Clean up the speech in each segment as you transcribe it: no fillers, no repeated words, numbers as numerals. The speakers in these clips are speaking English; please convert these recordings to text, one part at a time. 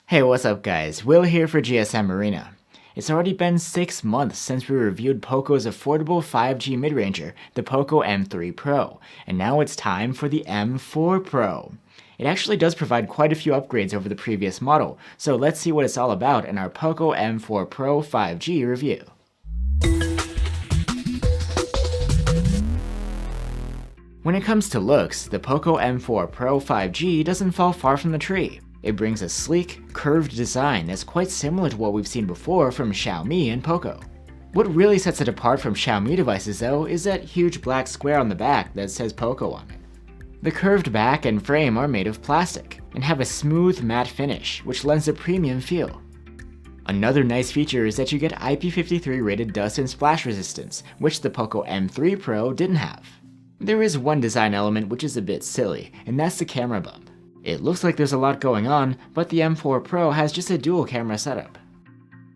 Hey, what's up guys? Will here for GSM Arena. It's already been 6 months since we reviewed Poco's affordable 5G mid-ranger, the Poco M3 Pro, and now it's time for the M4 Pro. It actually does provide quite a few upgrades over the previous model, so let's see what it's all about in our Poco M4 Pro 5G review. When it comes to looks, the Poco M4 Pro 5G doesn't fall far from the tree. It brings a sleek, curved design that's quite similar to what we've seen before from Xiaomi and Poco. What really sets it apart from Xiaomi devices though is that huge black square on the back that says Poco on it. The curved back and frame are made of plastic and have a smooth matte finish, which lends a premium feel. Another nice feature is that you get IP53 rated dust and splash resistance, which the Poco M3 Pro didn't have. There is one design element which is a bit silly, and that's the camera bump. It looks like there's a lot going on, but the M4 Pro has just a dual camera setup.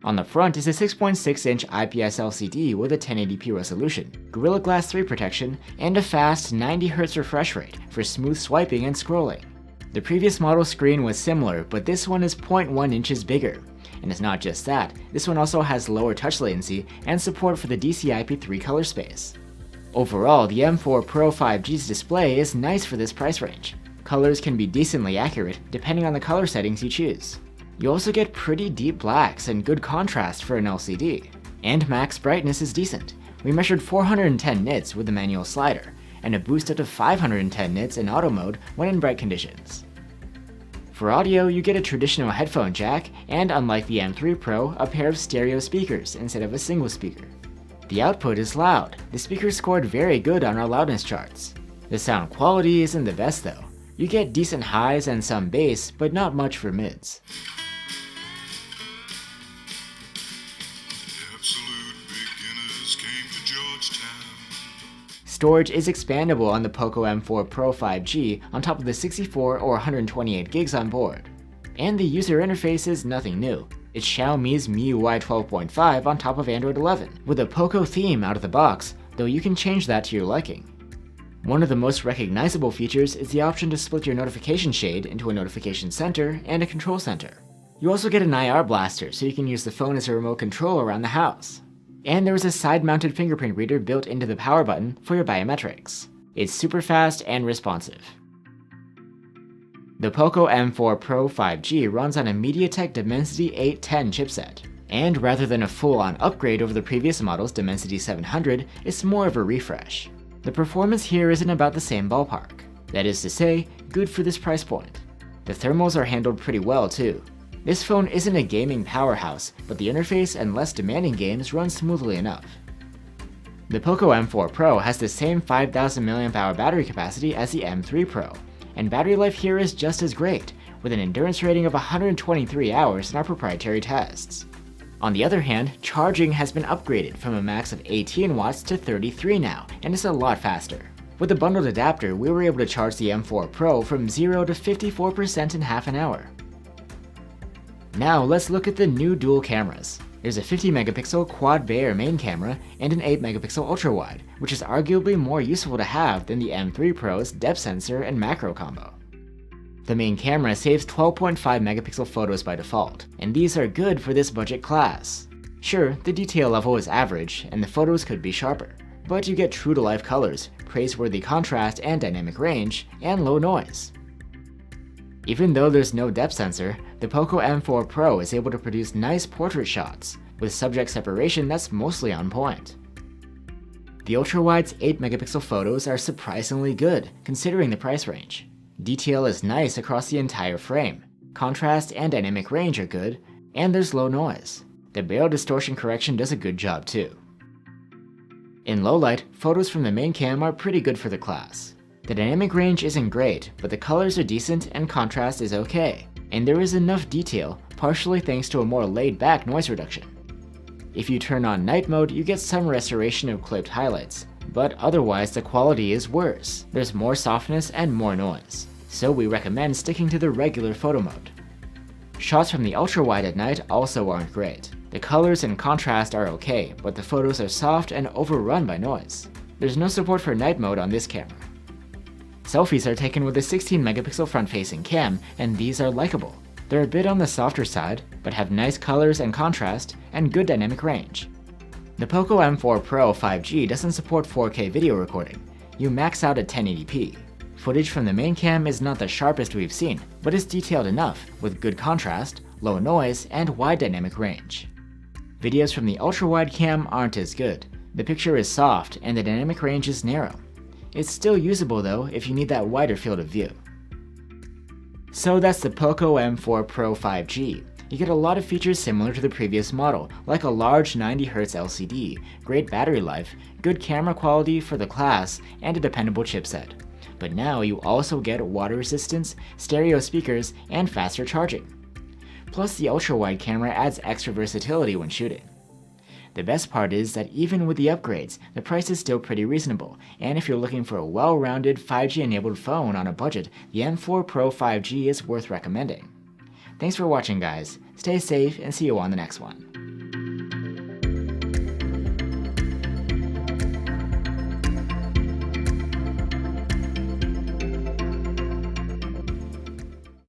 On the front is a 6.6-inch IPS LCD with a 1080p resolution, Gorilla Glass 3 protection, and a fast 90Hz refresh rate for smooth swiping and scrolling. The previous model screen was similar, but this one is 0.1 inches bigger. And it's not just that, this one also has lower touch latency and support for the DCI-P3 color space. Overall, the M4 Pro 5G's display is nice for this price range. Colors can be decently accurate depending on the color settings you choose. You also get pretty deep blacks and good contrast for an LCD. And max brightness is decent. We measured 410 nits with the manual slider, and a boost up to 510 nits in auto mode when in bright conditions. For audio, you get a traditional headphone jack, and unlike the M3 Pro, a pair of stereo speakers instead of a single speaker. The output is loud. The speakers scored very good on our loudness charts. The sound quality isn't the best though. You get decent highs and some bass, but not much for mids. Storage is expandable on the Poco M4 Pro 5G on top of the 64 or 128 gigs on board. And the user interface is nothing new. It's Xiaomi's MIUI 12.5 on top of Android 11, with a Poco theme out of the box, though you can change that to your liking. One of the most recognizable features is the option to split your notification shade into a notification center and a control center. You also get an IR blaster, so you can use the phone as a remote control around the house. And there is a side-mounted fingerprint reader built into the power button for your biometrics. It's super fast and responsive. The Poco M4 Pro 5G runs on a MediaTek Dimensity 810 chipset. And rather than a full-on upgrade over the previous model's Dimensity 700, it's more of a refresh. The performance here is in about the same ballpark. That is to say, good for this price point. The thermals are handled pretty well too. This phone isn't a gaming powerhouse, but the interface and less demanding games run smoothly enough. The Poco M4 Pro has the same 5000 mAh battery capacity as the M3 Pro, and battery life here is just as great, with an endurance rating of 123 hours in our proprietary tests. On the other hand, charging has been upgraded from a max of 18 watts to 33 now, and it's a lot faster. With the bundled adapter, we were able to charge the M4 Pro from 0 to 54% in half an hour. Now let's look at the new dual cameras. There's a 50 megapixel quad Bayer main camera and an 8 megapixel ultra wide, which is arguably more useful to have than the M3 Pro's depth sensor and macro combo. The main camera saves 12.5 megapixel photos by default, and these are good for this budget class. Sure, the detail level is average, and the photos could be sharper, but you get true-to-life colors, praiseworthy contrast and dynamic range, and low noise. Even though there's no depth sensor, the Poco M4 Pro is able to produce nice portrait shots, with subject separation that's mostly on point. The ultra-wide's 8 megapixel photos are surprisingly good, considering the price range. Detail is nice across the entire frame, contrast and dynamic range are good, and there's low noise. The barrel distortion correction does a good job too. In low light, photos from the main cam are pretty good for the class. The dynamic range isn't great, but the colors are decent and contrast is okay, and there is enough detail, partially thanks to a more laid-back noise reduction. If you turn on night mode, you get some restoration of clipped highlights, but otherwise the quality is worse. There's more softness and more noise, so we recommend sticking to the regular photo mode. Shots from the ultra-wide at night also aren't great. The colors and contrast are okay, but the photos are soft and overrun by noise. There's no support for night mode on this camera. Selfies are taken with a 16 megapixel front-facing cam, and these are likable. They're a bit on the softer side, but have nice colors and contrast, and good dynamic range. The Poco M4 Pro 5G doesn't support 4K video recording. You max out at 1080p. Footage from the main cam is not the sharpest we've seen, but it's detailed enough, with good contrast, low noise, and wide dynamic range. Videos from the ultra-wide cam aren't as good. The picture is soft and the dynamic range is narrow. It's still usable though if you need that wider field of view. So that's the Poco M4 Pro 5G. You get a lot of features similar to the previous model, like a large 90Hz LCD, great battery life, good camera quality for the class, and a dependable chipset. But now you also get water resistance, stereo speakers, and faster charging. Plus the ultra-wide camera adds extra versatility when shooting. The best part is that even with the upgrades, the price is still pretty reasonable, and if you're looking for a well-rounded 5G-enabled phone on a budget, the M4 Pro 5G is worth recommending. Thanks for watching guys, stay safe and see you on the next one.